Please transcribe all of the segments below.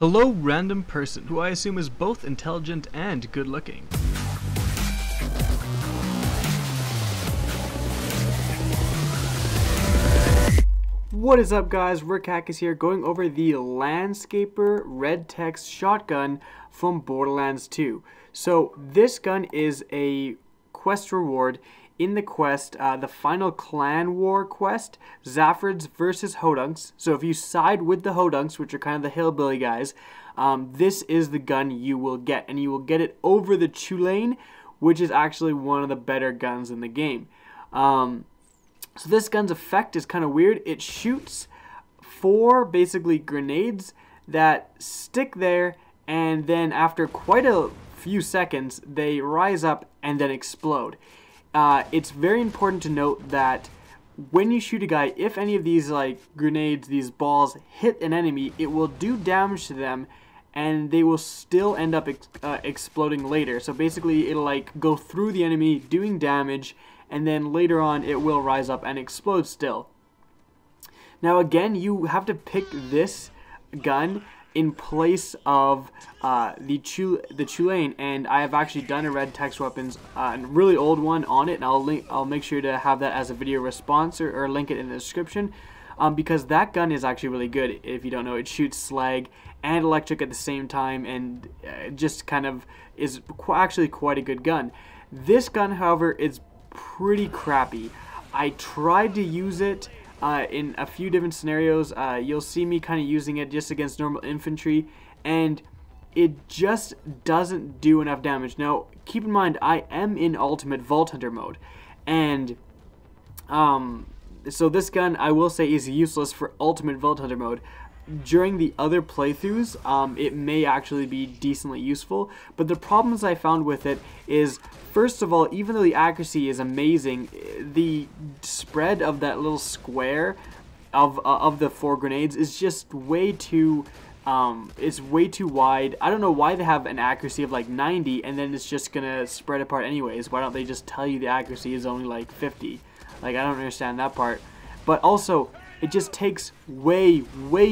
Hello, random person, who I assume is both intelligent and good looking. What is up, guys? Rick Hack is here, going over the Landscaper Red Text Shotgun from Borderlands 2. So this gun is a quest reward in the quest, the final clan war quest, Zafrids versus Hodunks. So if you side with the Hodunks, which are kind of the hillbilly guys, this is the gun you will get, and you will get it over the Tulane, which is actually one of the better guns in the game. So this gun's effect is kind of weird. It shoots 4 basically grenades that stick there, and then after quite a few seconds they rise up and then explode. It's very important to note that when you shoot a guy, if any of these grenades, these balls hit an enemy, it will do damage to them and they will still end up exploding later. So basically it'll go through the enemy doing damage, and then later on it will rise up and explode still. Now again, you have to pick this gun in place of the Tulane, and I have actually done a red text weapons, a really old one on it, and I'll make sure to have that as a video response or link it in the description, because that gun is actually really good. If you don't know, it shoots slag and electric at the same time, and just kind of is actually quite a good gun. This gun, however, is pretty crappy. I tried to use it in a few different scenarios. You'll see me kind of using it just against normal infantry, and it just doesn't do enough damage. Now keep in mind, I am in ultimate Vault Hunter mode, and so this gun, I will say, is useless for ultimate Vault Hunter mode. During the other playthroughs, it may actually be decently useful, but the problems I found with it is, first of all, even though the accuracy is amazing, the spread of that little square of the 4 grenades is just way too it's way too wide. I don't know why they have an accuracy of 90 and then it's just gonna spread apart anyways. Why don't they just tell you the accuracy is only 50? I don't understand that part. But also, it just takes way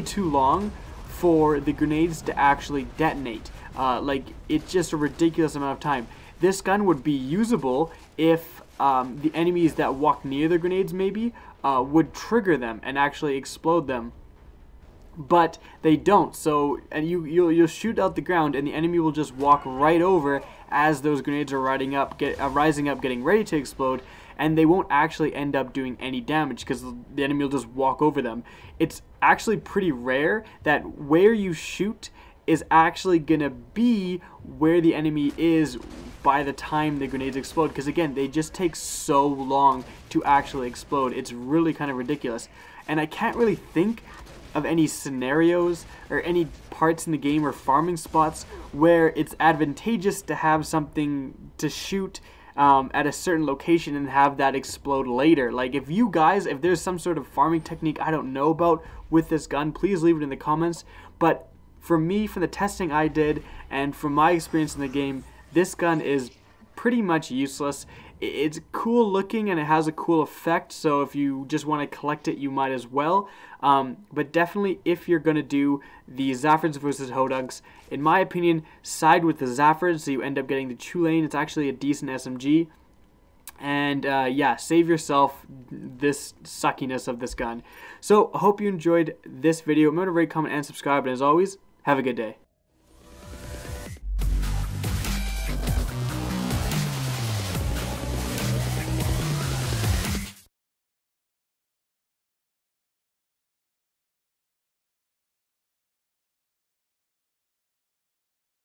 too long for the grenades to actually detonate. It's just a ridiculous amount of time. This gun would be usable if the enemies that walk near the grenades maybe would trigger them and actually explode them. But they don't, and you'll shoot out the ground and the enemy will just walk right over as those grenades are rising up, getting ready to explode, and they won't actually end up doing any damage because the enemy will just walk over them. It's actually pretty rare that where you shoot is actually gonna be where the enemy is by the time the grenades explode, because again, they just take so long to actually explode. It's really kind of ridiculous, and I can't really think of any scenarios or any parts in the game or farming spots where it's advantageous to have something to shoot at a certain location and have that explode later. If there's some sort of farming technique I don't know about with this gun, please leave it in the comments. But for me, from the testing I did and from my experience in the game, this gun is pretty much useless. It's cool looking and it has a cool effect, so if you just want to collect it, you might as well. But definitely, if you're going to do the Zafrids versus Hodunks, in my opinion, side with the Zafrids so you end up getting the Tulane. It's actually a decent SMG. And yeah, save yourself this suckiness of this gun. So I hope you enjoyed this video. Remember to rate, comment, and subscribe, and as always, have a good day.